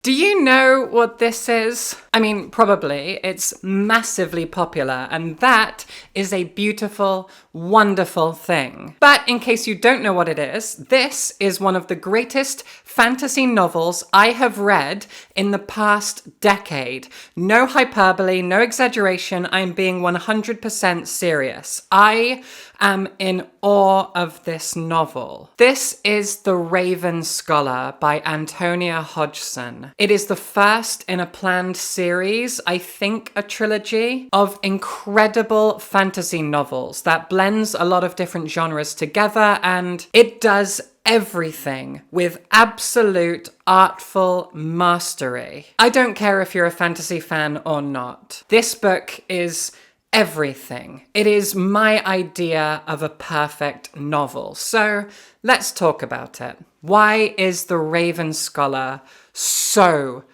Do you know what this is? I mean, probably. It's massively popular, and that is a beautiful, wonderful thing. But in case you don't know what it is, this is one of the greatest fantasy novels I have read in the past decade. No hyperbole, no exaggeration. I am being 100% serious. I am in awe of this novel. This is The Raven Scholar by Antonia Hodgson. It is the first in a planned series, I think a trilogy, of incredible fantasy novels that blends a lot of different genres together, and it does everything with absolute artful mastery. I don't care if you're a fantasy fan or not. This book is everything. It is my idea of a perfect novel. So let's talk about it. Why is The Raven Scholar so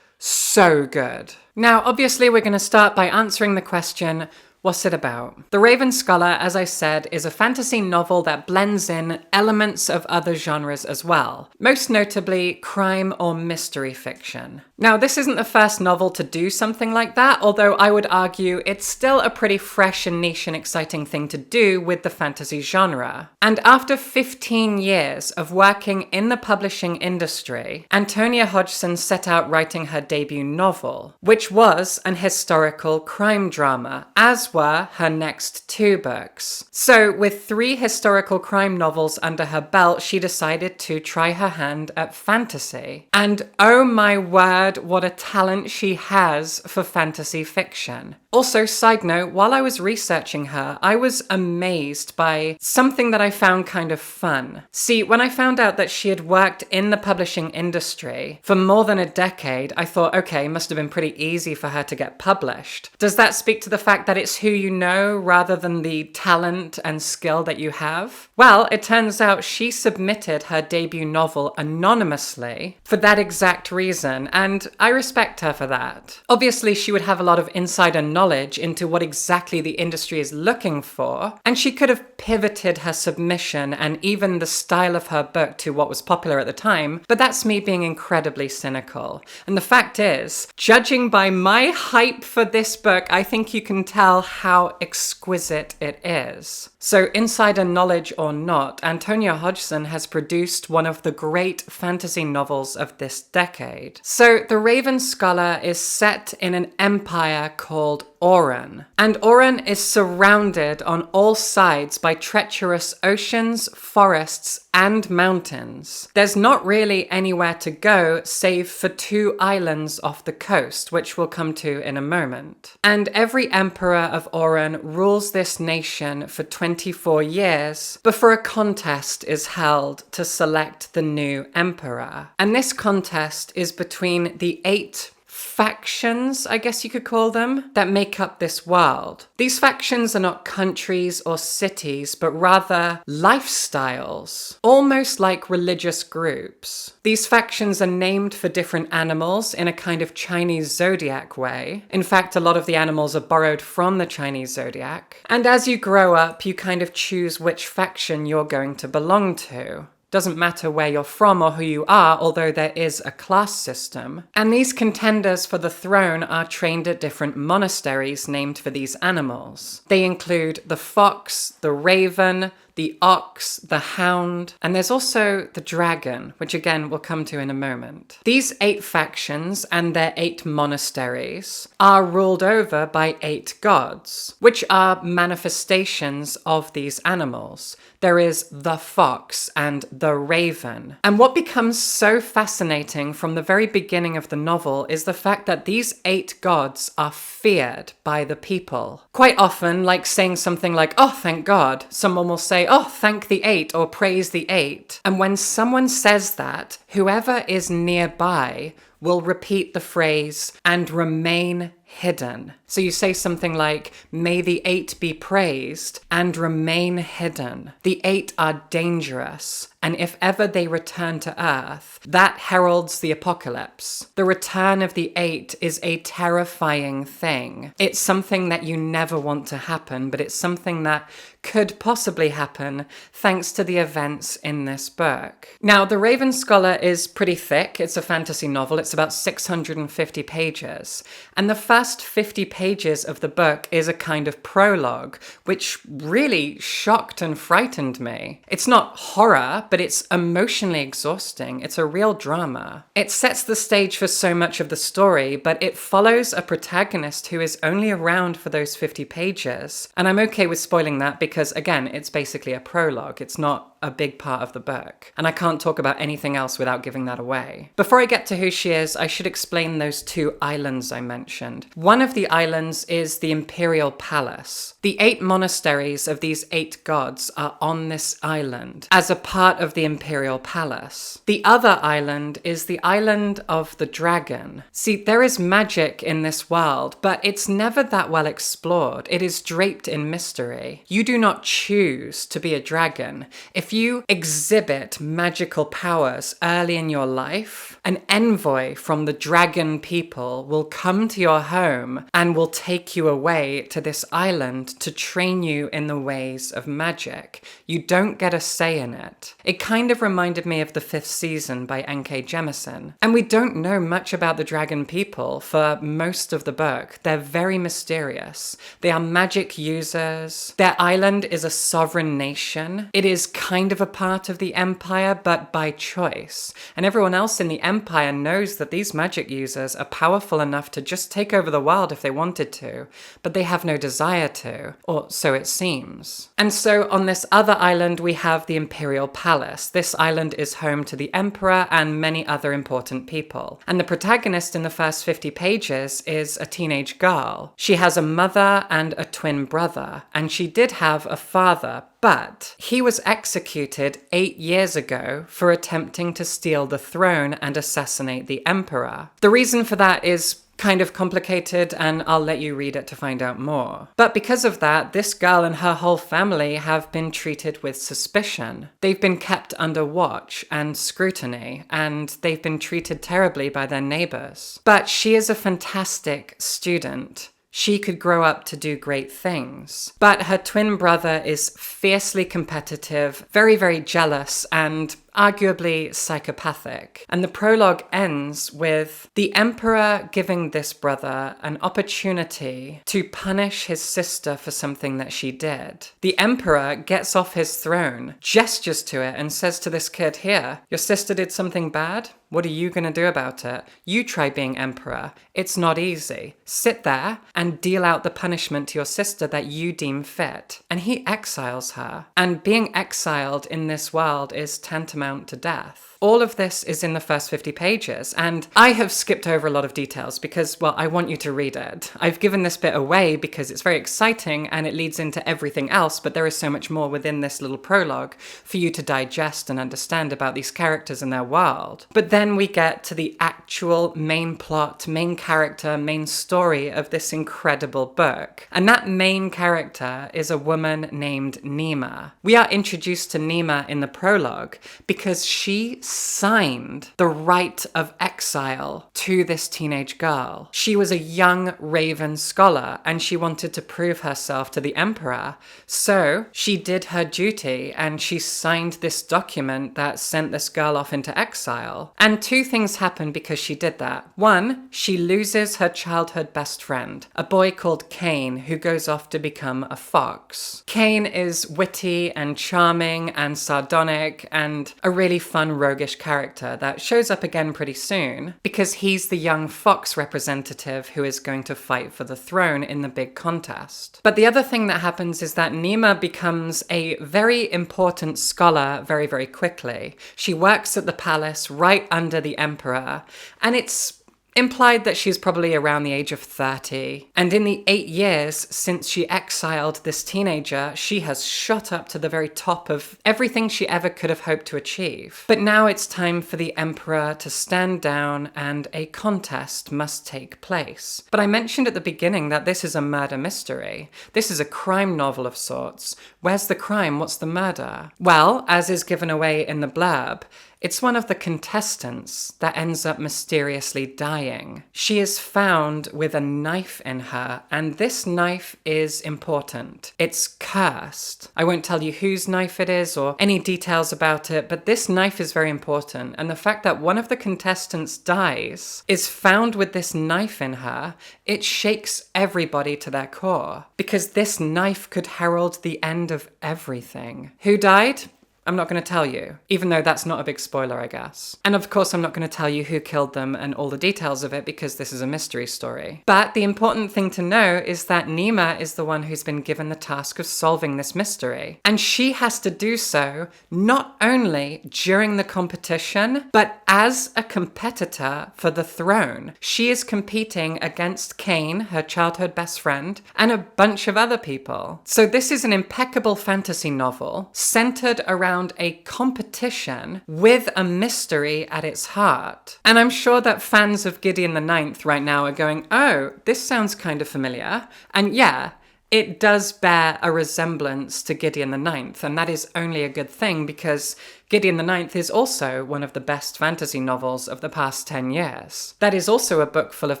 good? Now, obviously, we're going to start by answering the question, what's it about? The Raven Scholar, as I said, is a fantasy novel that blends in elements of other genres as well, most notably crime or mystery fiction. Now, this isn't the first novel to do something like that, although I would argue it's still a pretty fresh and niche and exciting thing to do with the fantasy genre. And after 15 years of working in the publishing industry, Antonia Hodgson set out writing her debut novel, which was an historical crime drama, as were her next two books. So with 3 historical crime novels under her belt, she decided to try her hand at fantasy. And oh my word, what a talent she has for fantasy fiction. Also, side note, while I was researching her, I was amazed by something that I found kind of fun. See, when I found out that she had worked in the publishing industry for more than a decade, I thought, okay, must have been pretty easy for her to get published. Does that speak to the fact that it's who you know rather than the talent and skill that you have? Well, it turns out she submitted her debut novel anonymously for that exact reason, and I respect her for that. Obviously, she would have a lot of insider knowledge into what exactly the industry is looking for, and she could have pivoted her submission and even the style of her book to what was popular at the time, but that's me being incredibly cynical. And the fact is, judging by my hype for this book, I think you can tell how exquisite it is. So insider knowledge or not, Antonia Hodgson has produced one of the great fantasy novels of this decade. So The Raven Scholar is set in an empire called Auran. And Auran is surrounded on all sides by treacherous oceans, forests, and mountains. There's not really anywhere to go save for 2 islands off the coast, which we'll come to in a moment. And every emperor of Auran rules this nation for 24 years before a contest is held to select the new emperor. And this contest is between the 8 factions, I guess you could call them, that make up this world. These factions are not countries or cities, but rather lifestyles, almost like religious groups. These factions are named for different animals in a kind of Chinese zodiac way. In fact, a lot of the animals are borrowed from the Chinese zodiac. And as you grow up, you kind of choose which faction you're going to belong to. Doesn't matter where you're from or who you are, although there is a class system. And these contenders for the throne are trained at different monasteries named for these animals. They include the fox, the raven, the ox, the hound, and there's also the dragon, which again we'll come to in a moment. These 8 factions and their 8 monasteries are ruled over by 8 gods, which are manifestations of these animals. There is the fox and the raven. And what becomes so fascinating from the very beginning of the novel is the fact that these 8 gods are feared by the people. Quite often, like saying something like, oh, thank God, someone will say, oh, thank the 8 or praise the 8. And when someone says that, whoever is nearby will repeat the phrase and remain hidden. So you say something like, may the eight be praised and remain hidden. The eight are dangerous, and if ever they return to Earth, that heralds the apocalypse. The return of the eight is a terrifying thing. It's something that you never want to happen, but it's something that could possibly happen thanks to the events in this book. Now, The Raven Scholar is pretty thick. It's a fantasy novel. It's about 650 pages. And the first 50 pages of the book is a kind of prologue, which really shocked and frightened me. It's not horror, but it's emotionally exhausting. It's a real drama. It sets the stage for so much of the story, but it follows a protagonist who is only around for those 50 pages. And I'm okay with spoiling that because, again, it's basically a prologue. It's not a big part of the book. And I can't talk about anything else without giving that away. Before I get to who she is, I should explain those two islands I mentioned. One of the islands is the Imperial Palace. The 8 monasteries of these 8 gods are on this island as a part of the Imperial Palace. The other island is the island of the dragon. See, there is magic in this world, but it's never that well explored. It is draped in mystery. You do not choose to be a dragon. If you exhibit magical powers early in your life, an envoy from the dragon people will come to your home and will take you away to this island to train you in the ways of magic. You don't get a say in it. It kind of reminded me of the 5th season by N.K. Jemisin. And we don't know much about the dragon people for most of the book. They're very mysterious. They are magic users. Their island is a sovereign nation. It is kind of a part of the Empire, but by choice. And everyone else in the Empire knows that these magic users are powerful enough to just take over the world if they wanted to, but they have no desire to, or so it seems. And so on this other island, we have the Imperial Palace. This island is home to the Emperor and many other important people. And the protagonist in the first 50 pages is a teenage girl. She has a mother and a twin brother, and she did have a father, but he was executed 8 years ago for attempting to steal the throne and assassinate the emperor. The reason for that is kind of complicated, and I'll let you read it to find out more. But because of that, this girl and her whole family have been treated with suspicion. They've been kept under watch and scrutiny, and they've been treated terribly by their neighbors. But she is a fantastic student. She could grow up to do great things. But her twin brother is fiercely competitive, very, very jealous, and arguably psychopathic. And the prologue ends with the emperor giving this brother an opportunity to punish his sister for something that she did. The emperor gets off his throne, gestures to it, and says to this kid, here, your sister did something bad? What are you going to do about it? You try being emperor. It's not easy. Sit there and deal out the punishment to your sister that you deem fit. And he exiles her. And being exiled in this world is tantamount to death. All of this is in the first 50 pages, and I have skipped over a lot of details because, well, I want you to read it. I've given this bit away because it's very exciting and it leads into everything else, but there is so much more within this little prologue for you to digest and understand about these characters and their world. But then we get to the actual main plot, main character, main story of this incredible book. And that main character is a woman named Nima. We are introduced to Nima in the prologue because she signed the right of exile to this teenage girl. She was a young Raven scholar and she wanted to prove herself to the emperor. So she did her duty and she signed this document that sent this girl off into exile. And 2 things happened because she did that. 1, she loses her childhood best friend, a boy called Cain, who goes off to become a fox. Cain is witty and charming and sardonic and a really fun roguish character that shows up again pretty soon because he's the young fox representative who is going to fight for the throne in the big contest. But the other thing that happens is that Nima becomes a very important scholar very, very quickly. She works at the palace right under the emperor, and it's implied that she's probably around the age of 30. And in the 8 years since she exiled this teenager, she has shot up to the very top of everything she ever could have hoped to achieve. But now it's time for the emperor to stand down and a contest must take place. But I mentioned at the beginning that this is a murder mystery. This is a crime novel of sorts. Where's the crime? What's the murder? Well, as is given away in the blurb, it's one of the contestants that ends up mysteriously dying. She is found with a knife in her, and this knife is important. It's cursed. I won't tell you whose knife it is or any details about it, but this knife is very important, and the fact that one of the contestants dies, is found with this knife in her, it shakes everybody to their core, because this knife could herald the end of everything. Who died? I'm not going to tell you, even though that's not a big spoiler, I guess. And of course, I'm not going to tell you who killed them and all the details of it because this is a mystery story. But the important thing to know is that Nima is the one who's been given the task of solving this mystery. And she has to do so not only during the competition, but as a competitor for the throne. She is competing against Cain, her childhood best friend, and a bunch of other people. So this is an impeccable fantasy novel centered around a competition with a mystery at its heart. And I'm sure that fans of Gideon the Ninth right now are going, oh, this sounds kind of familiar. And yeah, it does bear a resemblance to Gideon the Ninth, and that is only a good thing because Gideon the Ninth is also one of the best fantasy novels of the past 10 years. That is also a book full of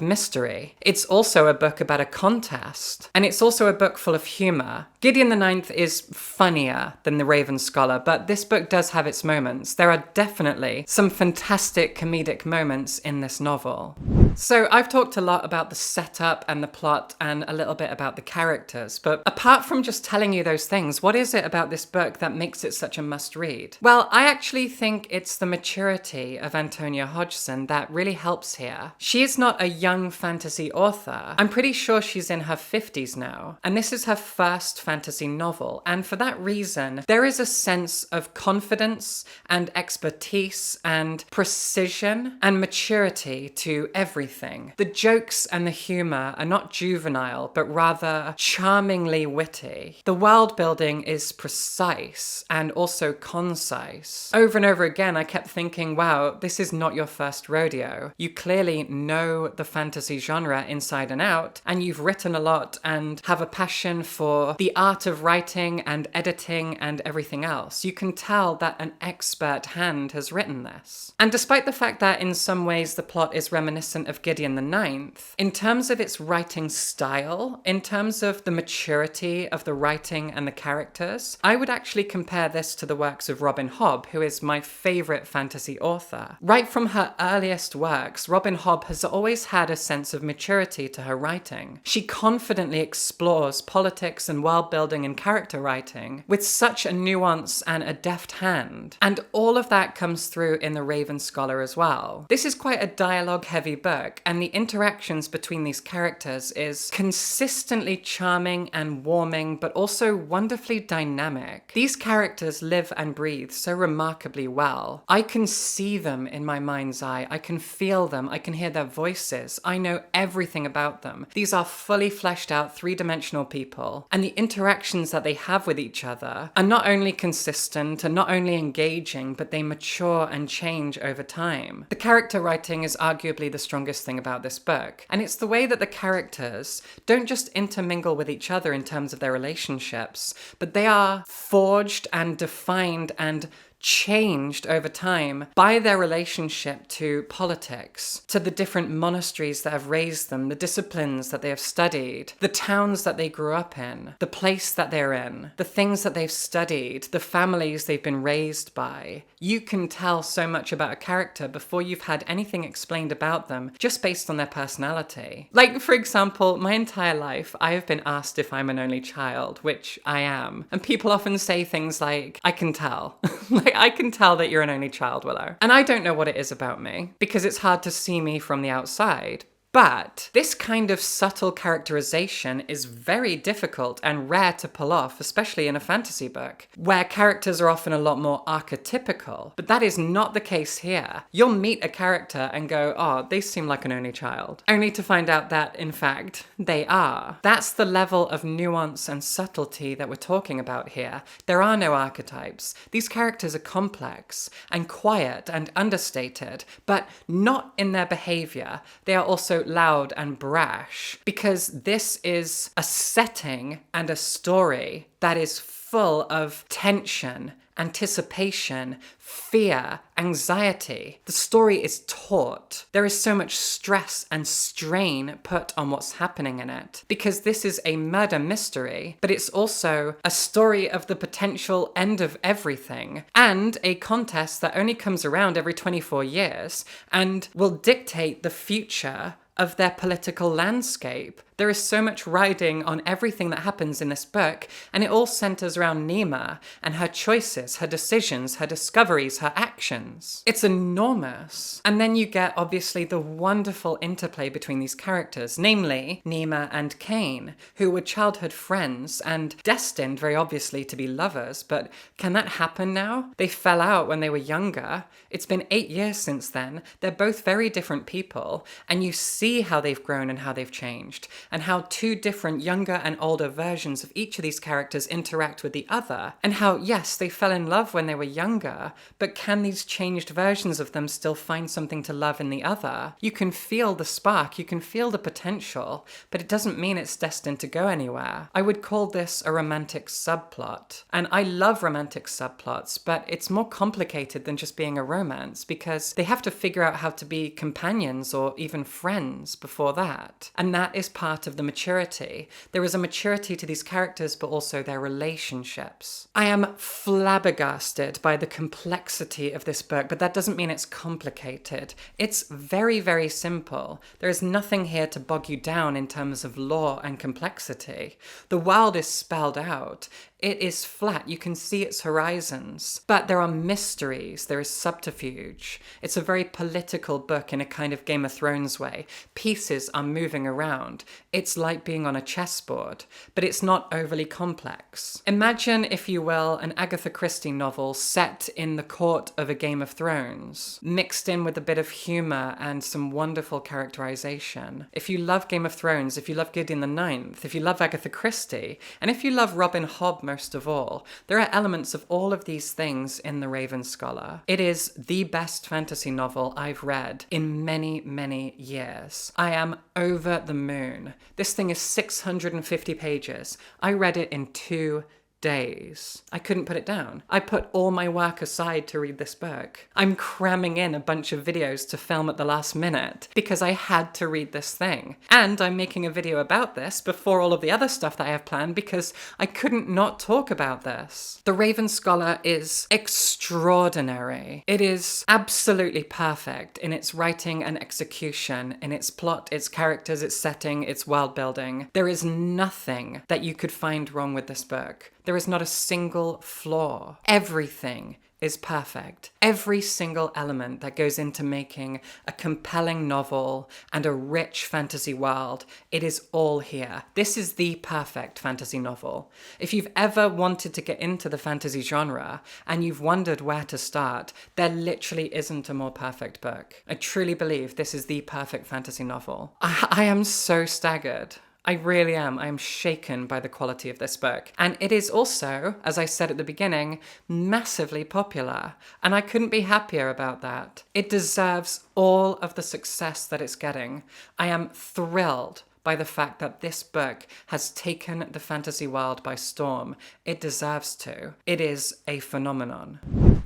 mystery. It's also a book about a contest. And it's also a book full of humor. Gideon the Ninth is funnier than The Raven Scholar, but this book does have its moments. There are definitely some fantastic comedic moments in this novel. So I've talked a lot about the setup and the plot and a little bit about the characters, but apart from just telling you those things, what is it about this book that makes it such a must-read? Well, I actually think it's the maturity of Antonia Hodgson that really helps here. She is not a young fantasy author. I'm pretty sure she's in her 50s now, and this is her first fantasy novel, and for that reason, there is a sense of confidence and expertise and precision and maturity to everything. The jokes and the humor are not juvenile, but rather charmingly witty. The world building is precise and also concise. Over and over again, I kept thinking, wow, this is not your first rodeo. You clearly know the fantasy genre inside and out, and you've written a lot and have a passion for the art of writing and editing and everything else. You can tell that an expert hand has written this. And despite the fact that in some ways the plot is reminiscent of Gideon the Ninth, in terms of its writing style, in terms of the maturity of the writing and the characters, I would actually compare this to the works of Robin Hobb, who is my favorite fantasy author. Right from her earliest works, Robin Hobb has always had a sense of maturity to her writing. She confidently explores politics and world building and character writing with such a nuance and a deft hand. And all of that comes through in The Raven Scholar as well. This is quite a dialogue-heavy book, and the interactions between these characters is consistently charming and warming, but also wonderfully dynamic. These characters live and breathe so remarkably well. I can see them in my mind's eye. I can feel them. I can hear their voices. I know everything about them. These are fully fleshed out three-dimensional people, and the interactions that they have with each other are not only consistent and not only engaging, but they mature and change over time. The character writing is arguably the strongest thing about this book, and it's the way that the characters don't just intermingle with each other in terms of their relationships, but they are forged and defined and changed over time by their relationship to politics, to the different monasteries that have raised them, the disciplines that they have studied, the towns that they grew up in, the place that they're in, the things that they've studied, the families they've been raised by. You can tell so much about a character before you've had anything explained about them, just based on their personality. Like, for example, my entire life, I have been asked if I'm an only child, which I am. And people often say things like, I can tell. Like, I can tell that you're an only child, Willow. And I don't know what it is about me, because it's hard to see me from the outside. But this kind of subtle characterization is very difficult and rare to pull off, especially in a fantasy book, where characters are often a lot more archetypical. But that is not the case here. You'll meet a character and go, oh, they seem like an only child, only to find out that, in fact, they are. That's the level of nuance and subtlety that we're talking about here. There are no archetypes. These characters are complex and quiet and understated, but not in their behavior. They are also loud and brash, because this is a setting and a story that is full of tension, anticipation, fear, anxiety. The story is taut. There is so much stress and strain put on what's happening in it, because this is a murder mystery, but it's also a story of the potential end of everything, and a contest that only comes around every 24 years and will dictate the future of their political landscape. There is so much riding on everything that happens in this book, and it all centers around Nima and her choices, her decisions, her discoveries, her actions. It's enormous. And then you get, obviously, the wonderful interplay between these characters, namely Nima and Cain, who were childhood friends and destined, very obviously, to be lovers. But can that happen now? They fell out when they were younger. It's been 8 years since then. They're both very different people, and you see how they've grown and how they've changed, and how two different younger and older versions of each of these characters interact with the other, and how, yes, they fell in love when they were younger, but can these changed versions of them still find something to love in the other? You can feel the spark, you can feel the potential, but it doesn't mean it's destined to go anywhere. I would call this a romantic subplot, and I love romantic subplots, but it's more complicated than just being a romance, because they have to figure out how to be companions or even friends before that, and that is part of the maturity. There is a maturity to these characters, but also their relationships. I am flabbergasted by the complexity of this book, but that doesn't mean it's complicated. It's very, very simple. There is nothing here to bog you down in terms of lore and complexity. The world is spelled out. It is flat, you can see its horizons, but there are mysteries, there is subterfuge. It's a very political book in a kind of Game of Thrones way. Pieces are moving around. It's like being on a chessboard, but it's not overly complex. Imagine, if you will, an Agatha Christie novel set in the court of a Game of Thrones, mixed in with a bit of humor and some wonderful characterization. If you love Game of Thrones, if you love Gideon the Ninth, if you love Agatha Christie, and if you love Robin Hobb most of all, there are elements of all of these things in The Raven Scholar. It is the best fantasy novel I've read in many, many years. I am over the moon. This thing is 650 pages. I read it in 2 days. I couldn't put it down. I put all my work aside to read this book. I'm cramming in a bunch of videos to film at the last minute because I had to read this thing. And I'm making a video about this before all of the other stuff that I have planned because I couldn't not talk about this. The Raven Scholar is extraordinary. It is absolutely perfect in its writing and execution, in its plot, its characters, its setting, its world building. There is nothing that you could find wrong with this book. There is not a single flaw. Everything is perfect. Every single element that goes into making a compelling novel and a rich fantasy world, it is all here. This is the perfect fantasy novel. If you've ever wanted to get into the fantasy genre and you've wondered where to start, there literally isn't a more perfect book. I truly believe this is the perfect fantasy novel. I am so staggered. I really am. I am shaken by the quality of this book. And it is also, as I said at the beginning, massively popular. And I couldn't be happier about that. It deserves all of the success that it's getting. I am thrilled by the fact that this book has taken the fantasy world by storm. It deserves to. It is a phenomenon.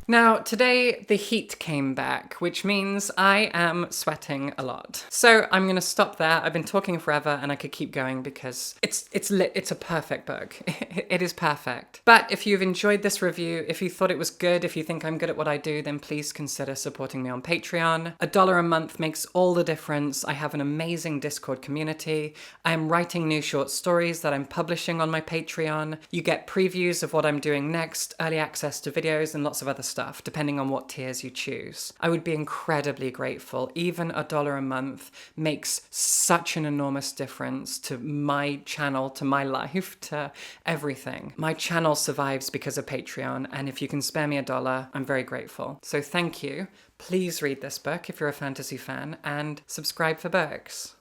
Now, today the heat came back, which means I am sweating a lot. So I'm going to stop there. I've been talking forever and I could keep going because it's a perfect book. It is perfect. But if you've enjoyed this review, if you thought it was good, if you think I'm good at what I do, then please consider supporting me on Patreon. $1 a month makes all the difference. I have an amazing Discord community. I am writing new short stories that I'm publishing on my Patreon. You get previews of what I'm doing next, early access to videos and lots of other stuff. stuff, depending on what tiers you choose. I would be incredibly grateful. Even $1 a month makes such an enormous difference to my channel, to my life, to everything. My channel survives because of Patreon, and if you can spare me $1, I'm very grateful. So thank you. Please read this book if you're a fantasy fan, and subscribe for books.